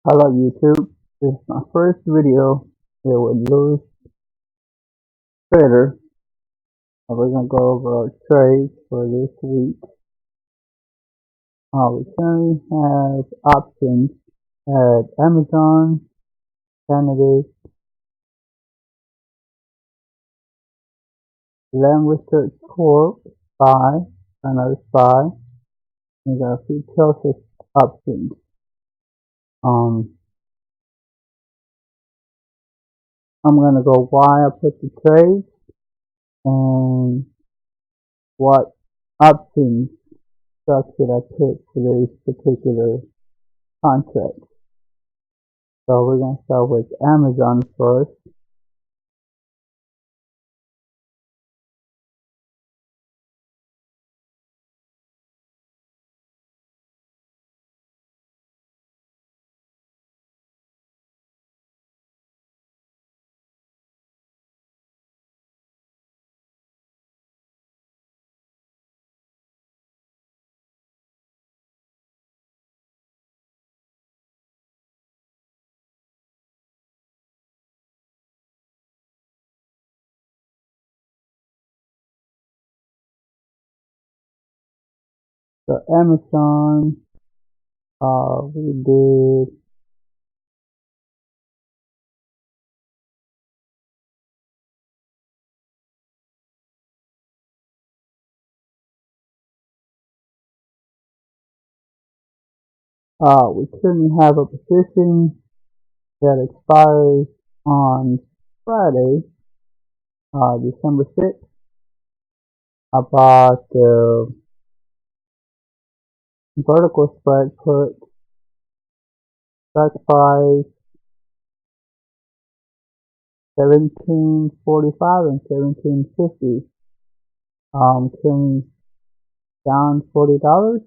Hello YouTube, this is my first video here with Louis Trader. We're going to go over our trades for this week. We currently have options at Amazon, Cannabis, Land Research Corp, SPY, another SPY, and got a few Celsius options. I'm going to go why I put the trades and what options structure I picked for this particular contract. So we're going to start with Amazon first. So Amazon, we did we currently have a position that expires on Friday, December 6th, about the vertical spread put strike price 17.45 and 17.50. Currently down $40.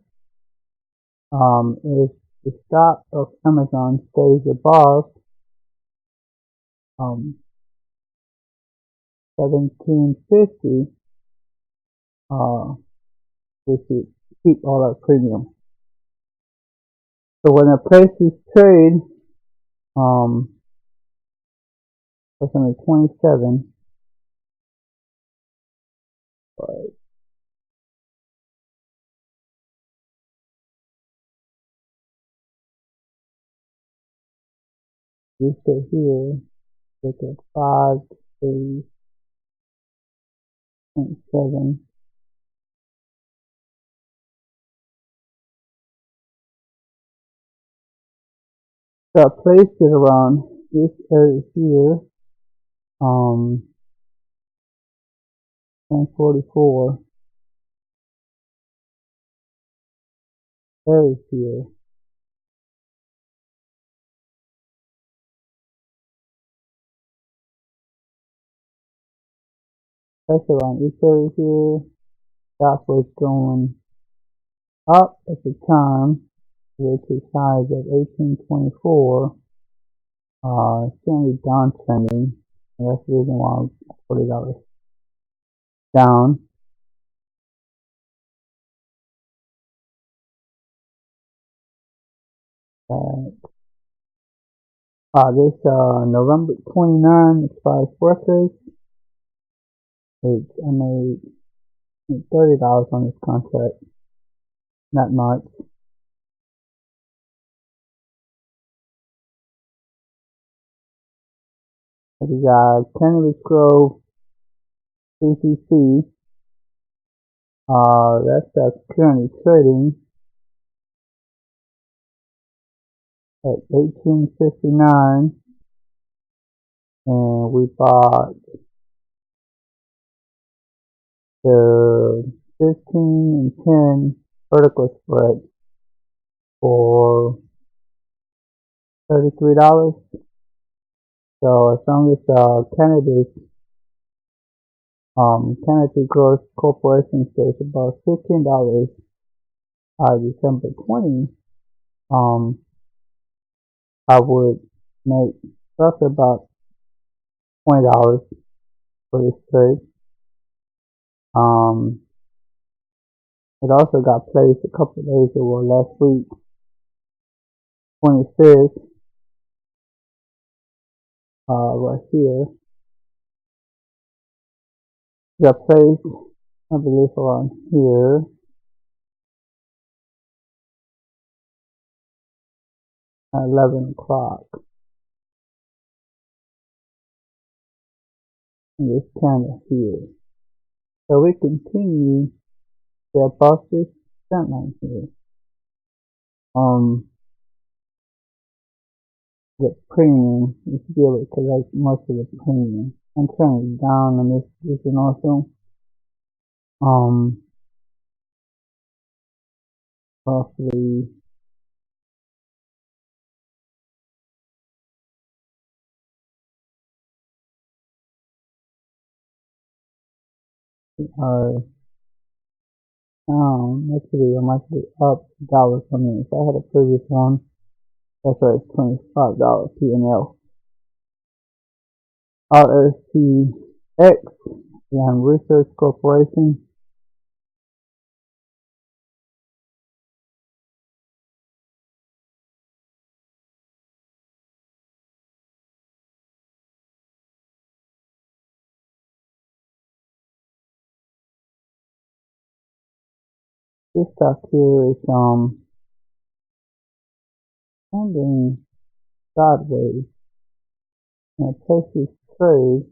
If the stock of Amazon stays above 17.50, we should keep all our premium. So when I place this trade, that's on the 27th, you stay here, take a 5, 3.7. So I placed it around this area here, 1044 area here. That's around this area here. Stock was going up at the time, which is high at 1824. It's currently downtrending, and that's the reason why I'm $40 down. This November 29 expires workers. I made $30 on this contract, not much. We got Cannabis Grove CCC. That's currently trading at 18.59, and we bought the 15 and 10 vertical spread for $33. So as long as Cannabis Growth Corporation stays above $15 December 20, I would make roughly about $20 for this trade. It also got placed a couple of days ago last week, 25th. right here. The place, I believe, around here. At 11 o'clock. And this candle here. So we continue the above this trend line here. The premium, you should be able to collect most of the premium. I'm turning it down on this position also. Roughly are down. Actually, I might be up $1 per minute. So I had a previous one. That's why it's $25 P&L. RSTX, Young Research Corporation. This stock here is trending sideways, and it takes its trade.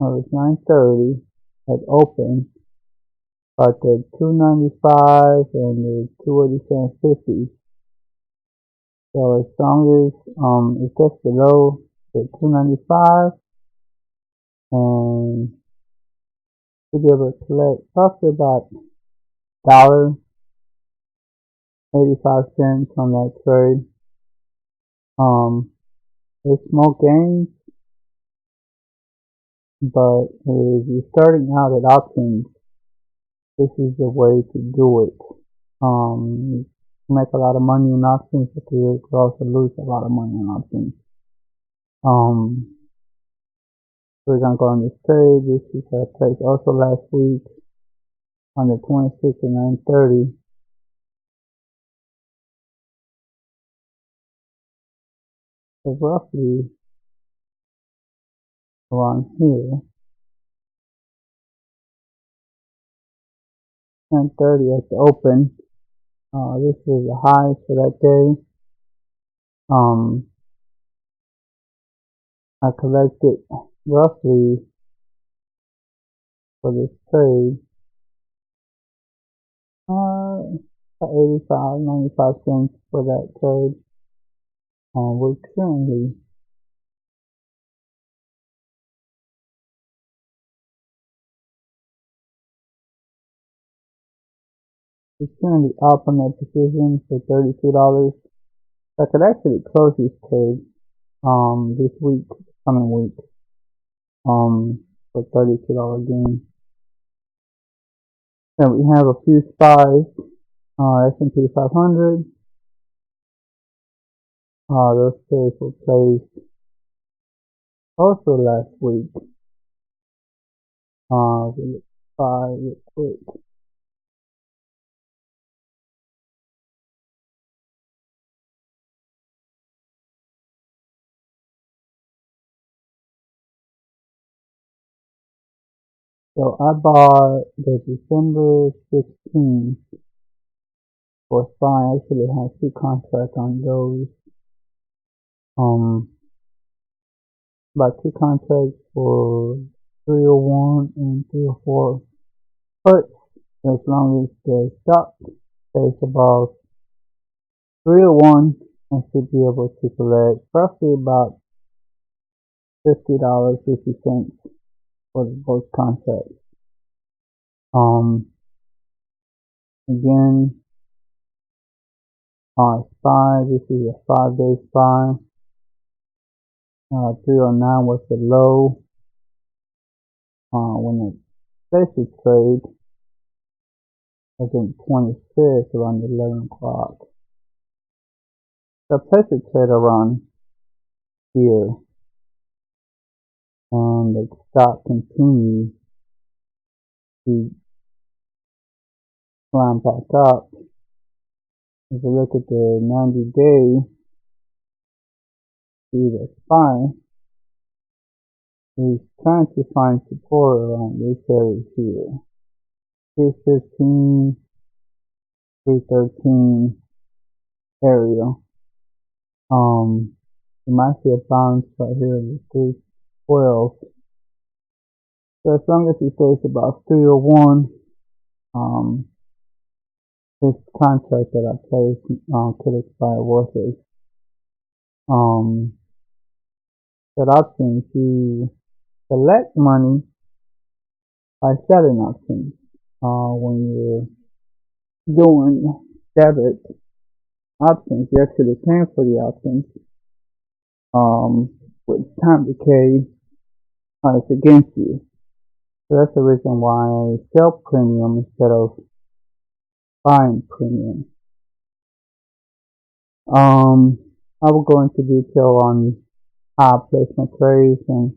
It's 9:30 at open, but the 295 and the 287.50. So as long as it gets below the 295, and we'll be able to collect roughly about $1.85 on that trade. It's small gains, but if you're starting out at options, this is the way to do it. You make a lot of money in options, but you could also lose a lot of money in options. We're gonna go on this trade. This is a trade also last week on the 26th at 9:30. So roughly around here, 10:30 at the open. This is the high for that day. I collected roughly for this trade, 85, 95 cents for that trade. We're currently up on that position for $32. I could actually close this trade this week, coming week, for $32 gain. And we have a few SPYs, S&P 500. Those trades were placed also last week. We'll SPY real quick. So I bought the December 16th for SPY. I actually have 2 contracts on those. About 2 contracts for 301 and 304 puts, as long as the stock stays above 301, I should be able to collect roughly about $50.50 for both contracts. Again, SPY, this is a 5-day SPY. 309 was the low when it placed its trade. I think 25th around 11 o'clock. So I placed a trade around here, and the stock continues to climb back up. if you look at the 90-day, see the SPY is trying to find support around this area here. 315, 313 area. You might see a bounce right here in the 312. So as long as it stays about 301, this contract that I placed could expire worth it. That options, you collect money by selling options. When you're doing debit options, you actually paying for the options. With time decay, it's against you. So that's the reason why I sell premium instead of buying premium. I will go into detail on how I place my trades and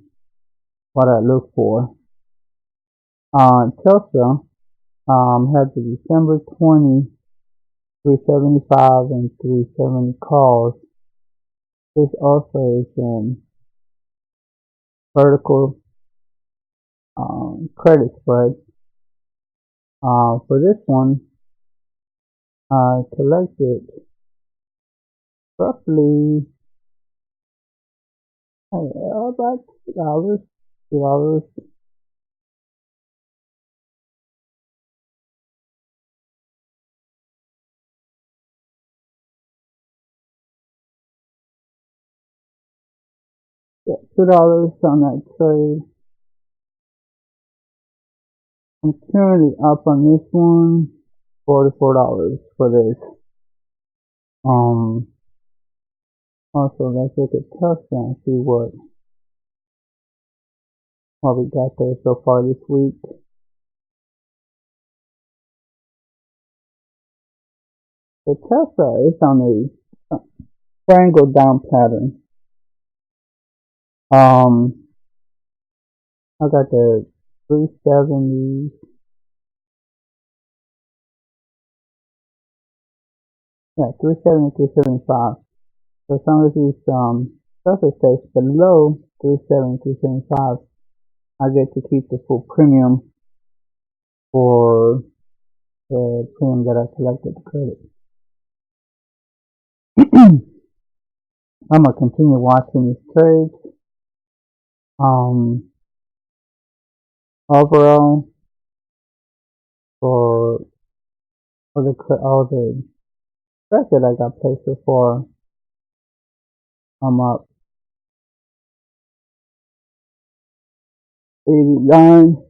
what I look for. Tesla had the December 20, 375 and 370 calls. This also is vertical credit spread. For this one, I collected roughly about $2. Yeah, $2 on that trade. I'm currently up on this one, $44 for this. Also, let's look at Tesla and see what we got there so far this week. The Tesla is on a triangle down pattern. I got the 370, yeah, 370, 375. So as long as these Tesla stays below 370, 375, I get to keep the full premium for the premium that I collected the credit. I'm gonna continue watching these trades. Overall, for all the trades that I got placed before, I'm up 89,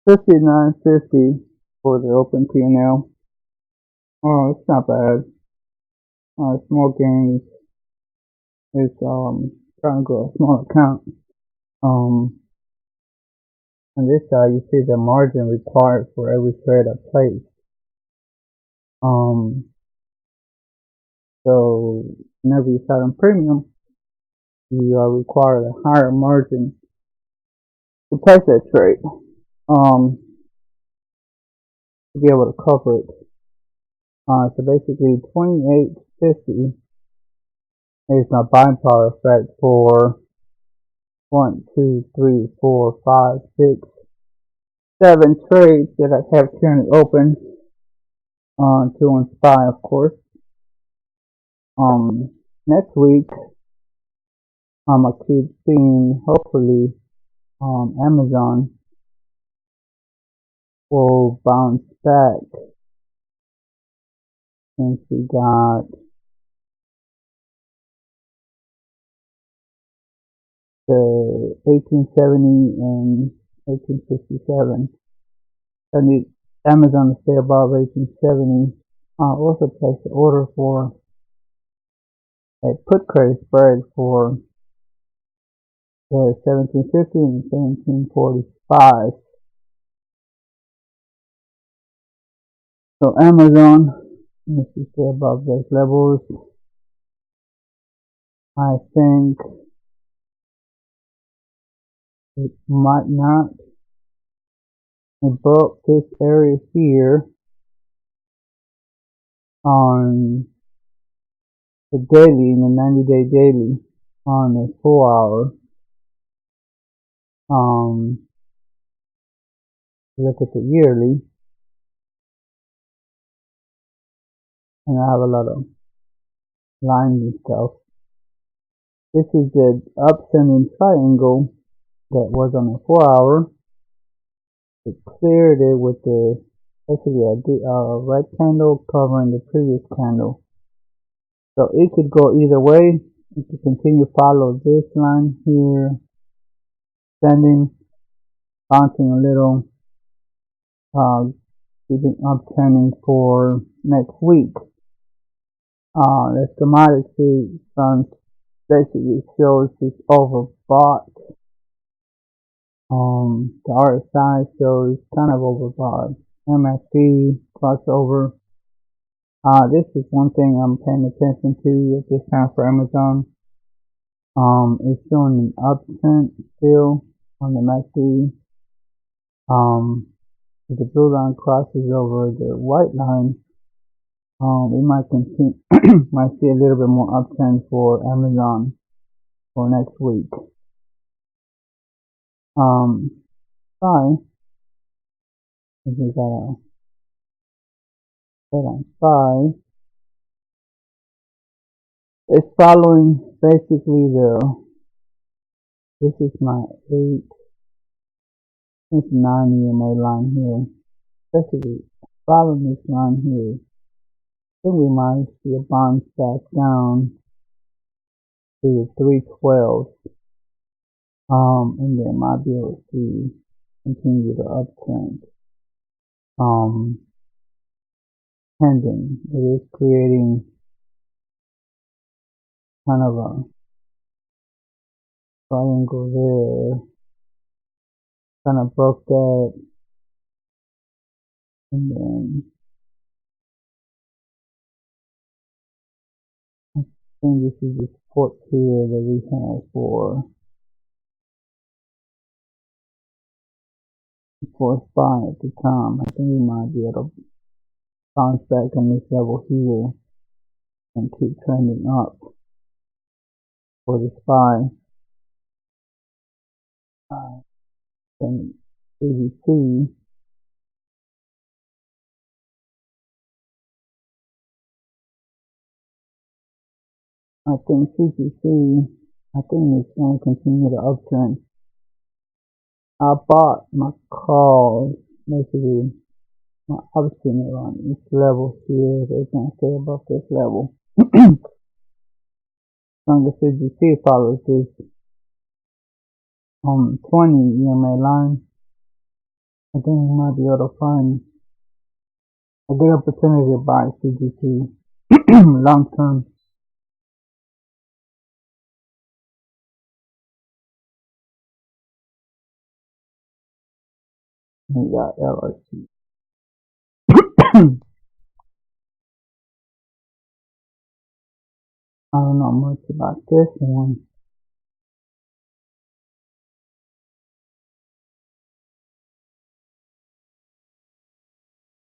59.50 for the open P&L. Oh, it's not bad. Small gains is trying to grow a small account. On this side, you see the margin required for every trade I place. So whenever you start on premium, you are required a higher margin to place that trade. To be able to cover it. So basically, 28.50 is my buying power effect for 1, 2, 3, 4, 5, 6, 7 trades that I have currently open. 2 on SPY, of course. Next week, I'm gonna keep seeing, hopefully, Amazon will bounce back since we got the 1870 and 1857. I need Amazon to stay above 1870. I also placed the order for a put credit spread for the 1750 and 1745. So Amazon needs to stay above those levels. I think it might not above this area here. on the daily, in the 90-day daily, on the 4 hour. Look at the yearly, and I have a lot of lines and stuff. This is the uptrending triangle that was on the 4 hour. It cleared it with the basically a rectangle covering the previous candle. So it could go either way. It could continue to follow this line here, extending, bouncing a little, keeping uptrending for next week. The commodity fund basically shows it's overbought. The RSI shows kind of overbought. MACD crossover. This is one thing I'm paying attention to at this time for Amazon. It's showing an uptrend still on the MACD. If the blue line crosses over the white line, we might continue, might see a little bit more uptrend for Amazon for next week. SPY, if we got a head on SPY, it's following basically this is my 9 EMA line here. Basically following this line here. Then we might see a bounce back down to the 312. And then might be able to continue the uptrend. Pending. It is creating kind of a triangle there. Kind of broke that. And then I think this is the support here that we had for SPY at the time. I think we might be able to bounce back on this level here and keep trending up for the SPY. And ABC, I think CCC, I think it's going to continue the uptrend. I bought my calls, basically my option around this level here. They can't stay above this level. Stronger CGC follows this 20 EMA line. I think we might be able to find a good opportunity to buy CGC long term. We got LRC. I don't know much about this one.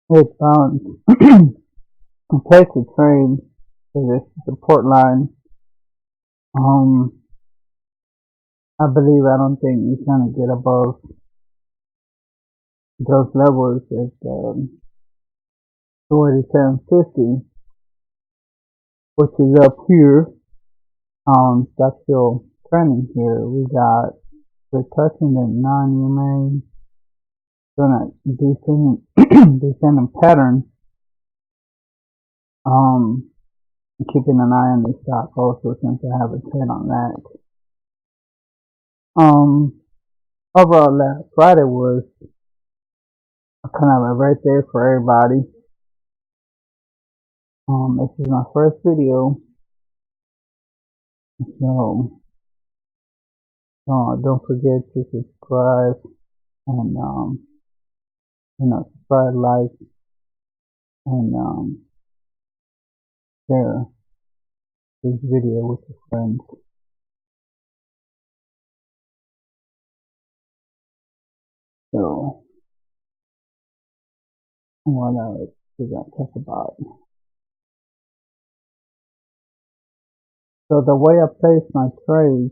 It's balanced. In place of trade is this support line. I don't think it's gonna get above those levels at 47.50, which is up here. That's still trending here. We're touching the 9 EMA, gonna descending pattern. Keeping an eye on this stock also since I have a trade on that. Overall last Friday was kind of a right there for everybody. This is my first video, so don't forget to subscribe and subscribe, like, and share this video with your friends. So what else we got to talk about? So the way I place my trades,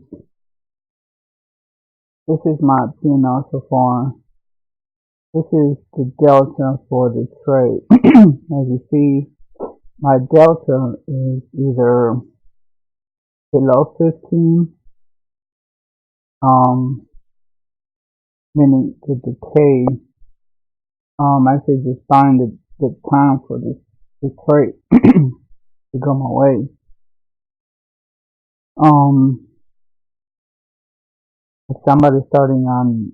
this is my P&L so far. This is the delta for the trade. As you see, my delta is either below 15, meaning the decay. Actually just find the time for the trade to go my way. If somebody's starting on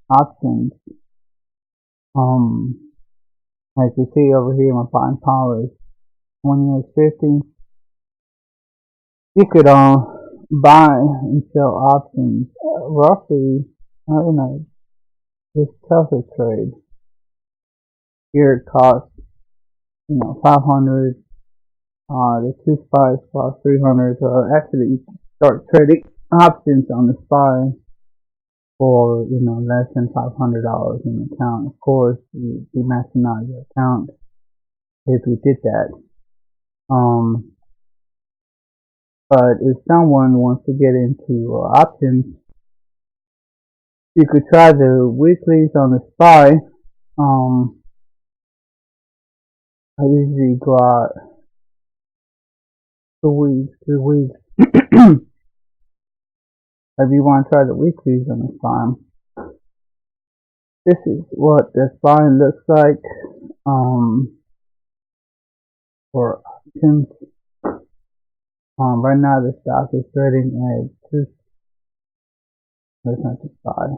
options, as you see over here, my buying power is 28.50. You could buy and sell options roughly, this tougher trade. Here it costs 500. The two SPYs cost 300. So actually, you can start trading options on the SPY for less than $500 in the account. Of course, you'd be maxing out your account if you did that. But if someone wants to get into options, you could try the weeklies on the SPY. I usually go out 2 weeks, 3 weeks. If you want to try the weeklies on the SPY, this is what the SPY looks like for options. Right now the stock is trading at that's not the SPY.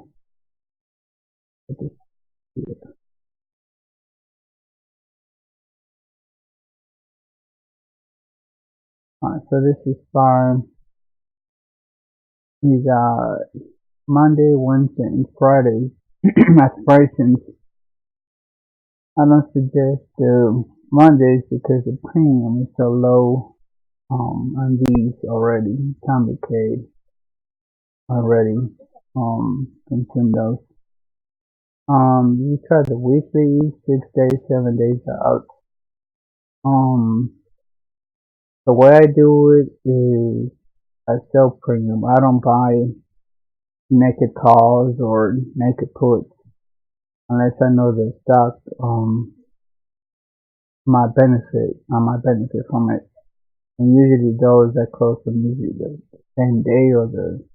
Alright, so this is SPY. You got Monday, Wednesday, and Friday expirations. I don't suggest Mondays because the premium is so low on these already. Time decay already. Consume those. You try the weekly, 6 days, 7 days out. The way I do it is I sell premium. I don't buy naked calls or naked puts unless I know the stock my benefit from it. And usually those that close them usually the same day or the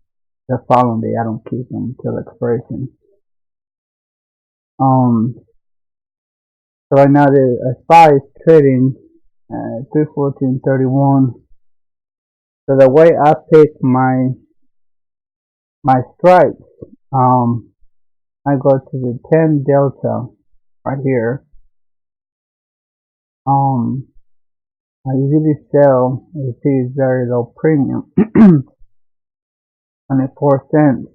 following day. I don't keep them until expiration. So right now the SPY is trading at 314.31. So the way I pick my strikes, I go to the 10 delta right here. I usually sell, you see it's very low premium, 24 cents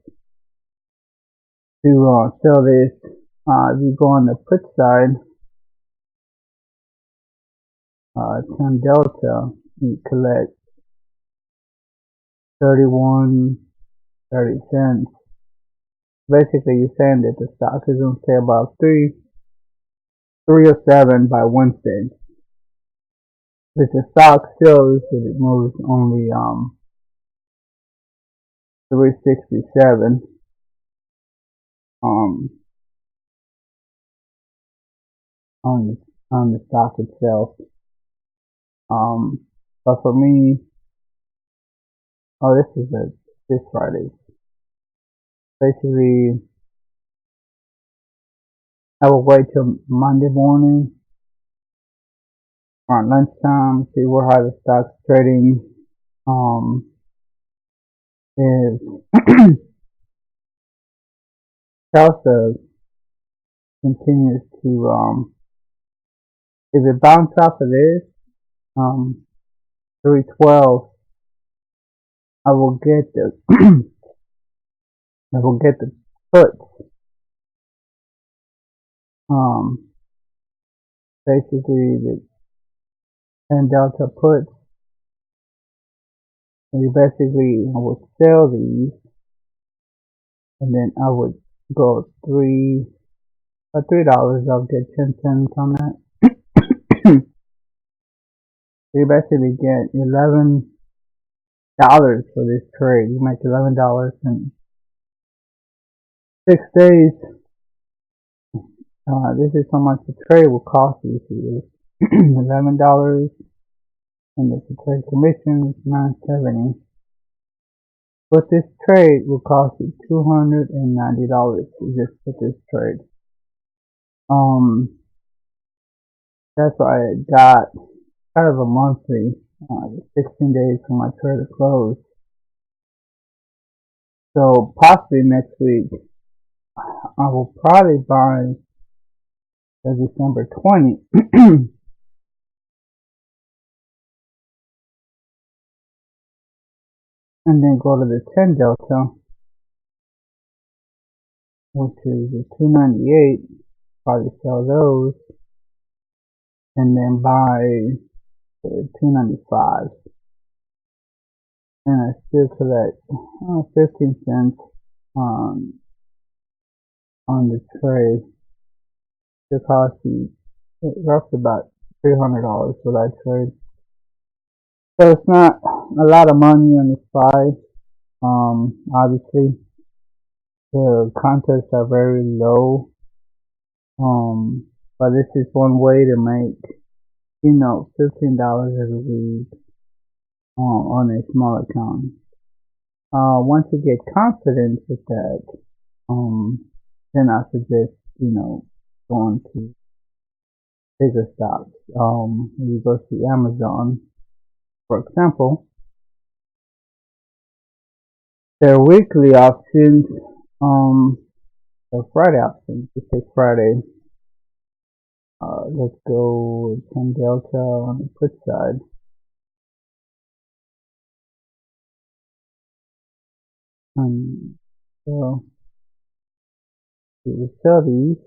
to sell this. If you go on the put side, 10 delta, you collect 30 cents. Basically, you're saying that the stock is going to stay about 307 by Wednesday. If the stock shows that it moves only 367 on the stock itself. But for me, this is this Friday. Basically, I will wait till Monday morning around lunchtime, see how the stock's trading. If Tesla continues to if it bounces off of this 312, I will get the puts. Basically the 10 delta puts. And you basically I would sell these, and then I would go $3. I'll get 10 cents on that. So you basically get 11 for this trade. You make $11 in 6 days. This is how much the trade will cost you. $11, and the trade commission is $9.70. But this trade will cost you $290 to just put this trade. That's why I got kind of a monthly, 16 days for my trade to close. So possibly next week, I will probably buy the December 20. And then go to the 10 delta, which is the 298. Probably sell those, and then buy the 295. And I still collect 15 cents on the trade. It costs you roughly about $300 for that trade. So it's not a lot of money on the SPY. Obviously, the contests are very low. But this is one way to make, $15 every week on a small account. Once you get confidence with that, then I suggest, going to bigger stocks. You go to Amazon, for example, their weekly options, the Friday options, just say Friday. Let's go 10 delta on the put side. So we will sell these,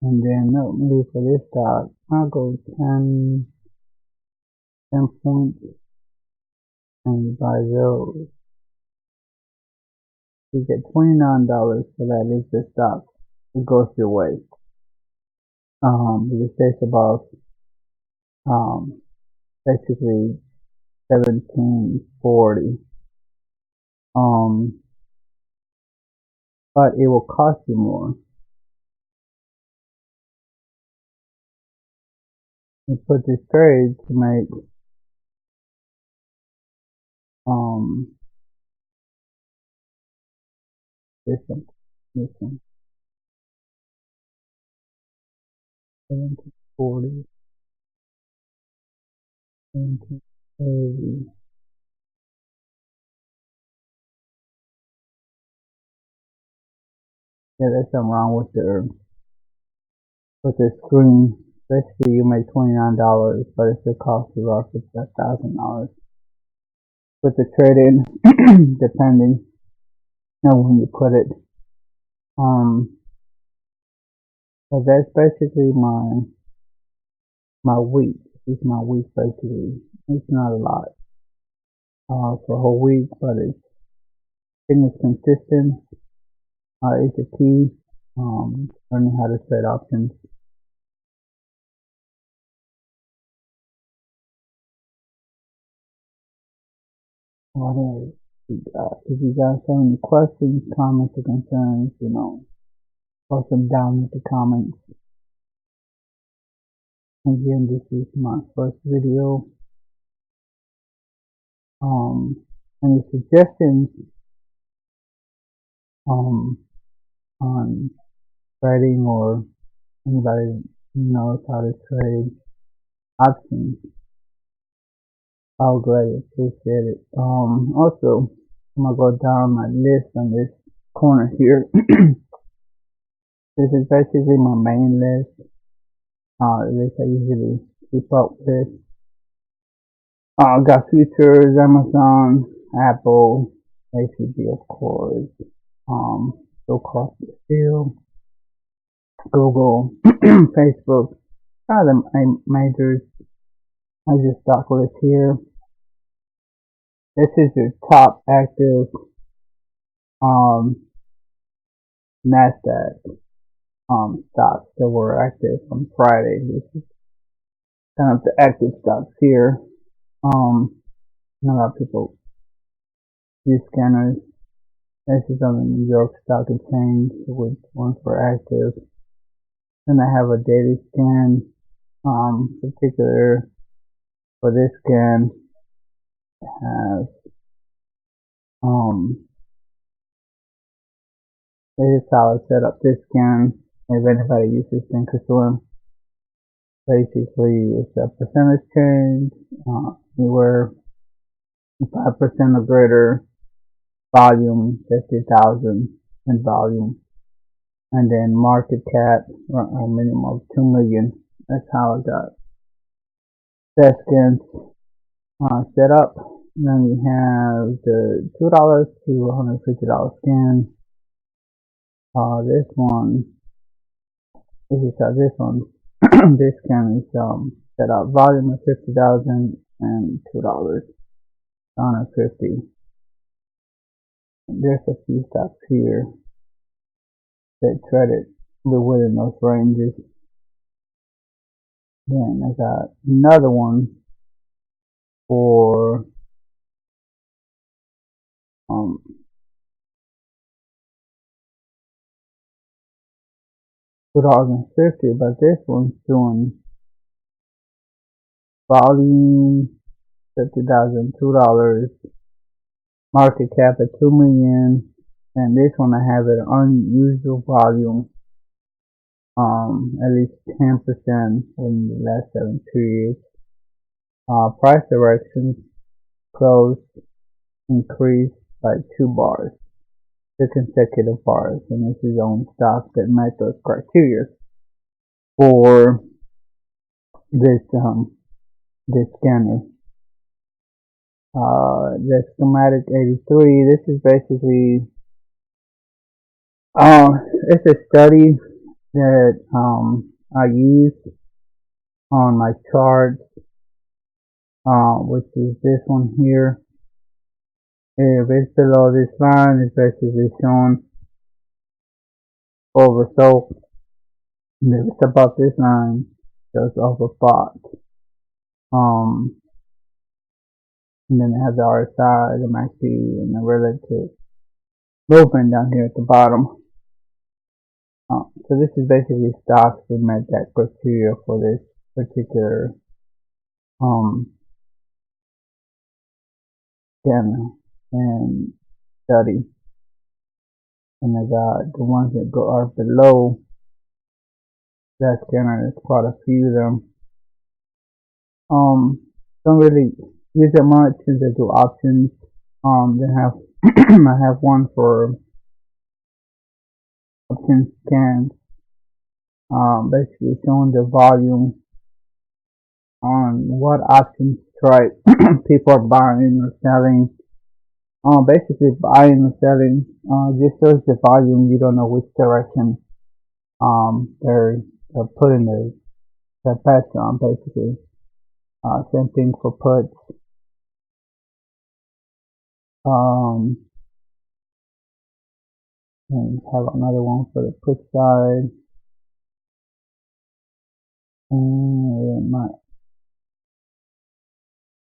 and then normally for this stock, I'll go 10 points and buy those. You get $29 for that. Is the stock. It goes your way. It stays above basically 1740. But it will cost you more. You put this trade to make this one 1740, 1730. Yeah, there's something wrong with the screen. Basically, you make $29, but it still costs you roughly $1,000. Put the trade in, depending, when you put it. But that's basically my week. It's my week basically. It's not a lot for a whole week, but I think it's consistent. It's a key. Learning how to trade options. If you guys have any questions, comments, or concerns, post them down in the comments. Again, this is my first video. Any suggestions on trading, or anybody knows how to trade options, I'll greatly appreciate it. Also, I'm gonna go down my list on this corner here. This is basically my main list. The list I usually keep up with. Got futures, Amazon, Apple, ACB, of course. So cost steel, Google, Facebook, the majors. I just stock list here. This is your top active NASDAQ stocks that were active on Friday. This is kind of the active stocks here. A lot of people these scanners. This is on the New York Stock Exchange, which ones were active. Then I have a daily scan, particular for this scan has this is how I set up this scan. If anybody uses Thinkorswim, basically it's a percentage change, anywhere 5% or greater, volume 50,000 in volume, and then market cap a minimum of 2 million. That's how I got that scan set up. And then we have the $2 to $150 scan. This one, this is how this one, this scan is set up. Volume of 50,000 and $2, 150. There's a few stocks here that traded within those ranges. Then I got another one for 2050, but this one's doing volume 50,000, $2, market cap at 2 million, and this one I have an unusual volume, at least 10% in the last 7 periods. Price directions closed, increased by 2 bars, 2 consecutive bars, and this is on stocks that met those criteria for this scanner. The schematic 83. This is basically it's a study that I use on my chart, which is this one here. If it's below this line, it's basically showing oversold. If it's above this line, shows overbought. And then it has the RSI, the MACD, and the relative movement down here at the bottom. So this is basically stocks that met that criteria for this particular scanner and study. And I got the ones that are below that scanner. There's quite a few of them. Don't really use it much since I do options. They have I have one for option scans, basically showing the volume on what option strike people are buying or selling. Basically buying or selling. Just shows the volume. You don't know which direction they're putting their bets on, basically. Same thing for puts. And have another one for the put side. And my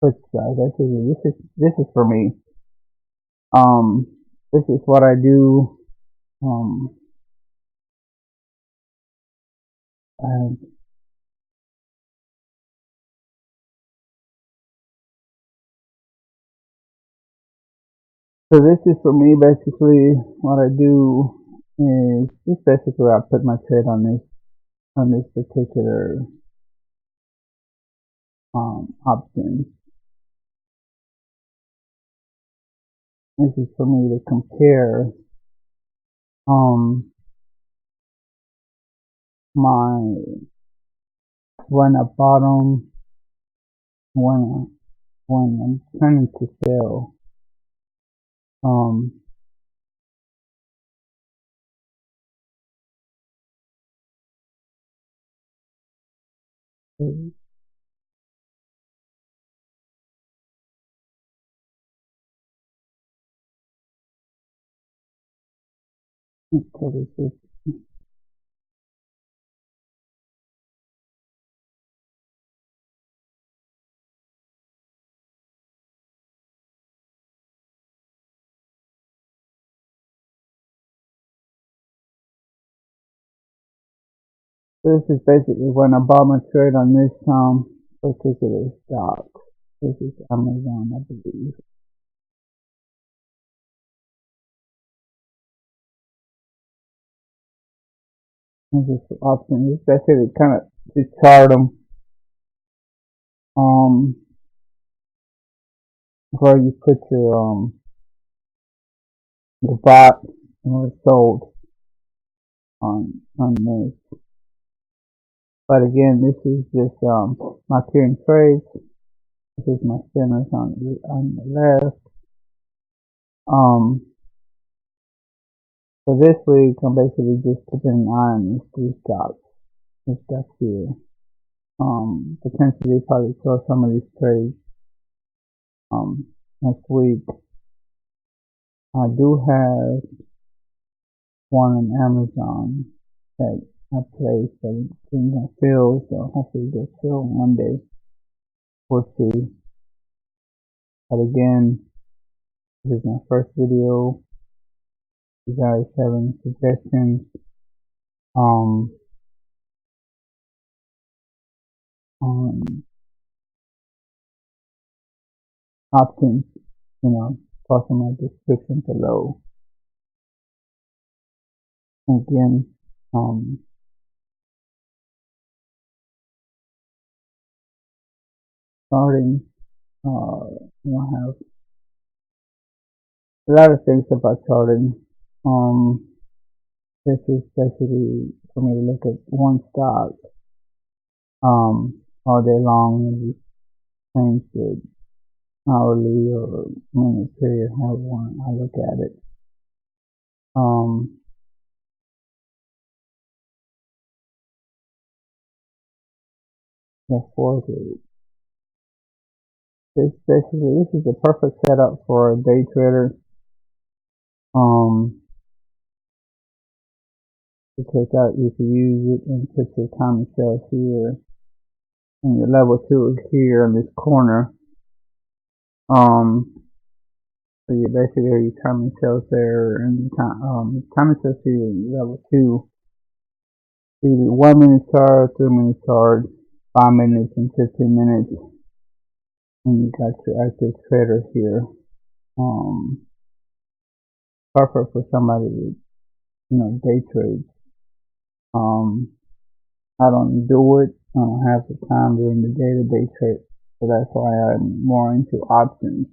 put side. This is for me. This is what I do. And so this is for me. Basically, what I do is just basically I put my trade on this particular option. This is for me to compare my when I bottom when I'm planning to sell. So this is So this is basically when I bought my trade on this particular stock. This is Amazon, I believe. This is the option. This basically kind of to chart them. Where you put your bot and where it's sold on this. But again, this is just my current trades. This is my spinners on the left. For this week, I'm basically just keeping an eye on these three stocks. This stuff here. Potentially probably close some of these trades next week. I do have one on Amazon that I placed that didn't get filled, so hopefully it gets filled one day. We'll see. But again, this is my first video. If you guys have any suggestions, options, post in my description below. Again, starting, have a lot of things about charting. This is basically for me to look at one stock, all day long and just change the hourly or minute period, however I look at it. This is a perfect setup for a day trader. To take out, you can use it and put your timing cells here, and your level 2 is here in this corner. So you basically have your timing cells there, and timing cells here in level 2. Either 1 minute chart, 3 minute chart, 5 minutes, and 15 minutes. And you got your active trader here. Perfect for somebody with, day trades. I don't do it. I don't have the time during the day to day trade, so that's why I'm more into options.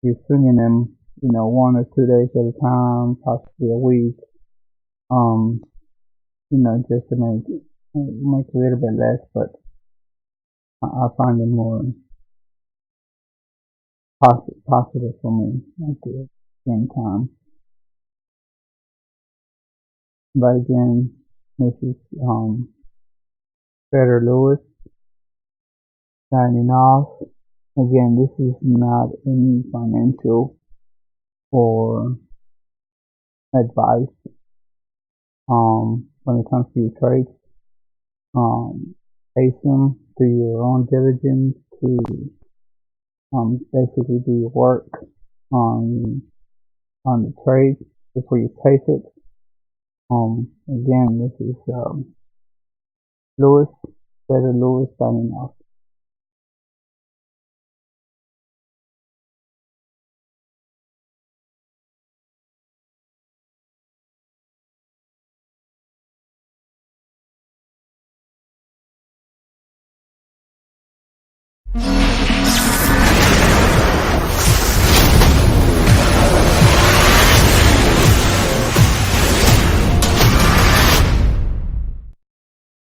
You're swinging them, 1 or 2 days at a time, possibly a week. Just to make a little bit less, but I find it more positive for me at the same time. But again, this is Trader Lewis signing off. Again, this is not any financial or advice. When it comes to your trades, face them, do your own diligence to basically do your work on the trade before you place it. Again, this is Trader Lewis signing off.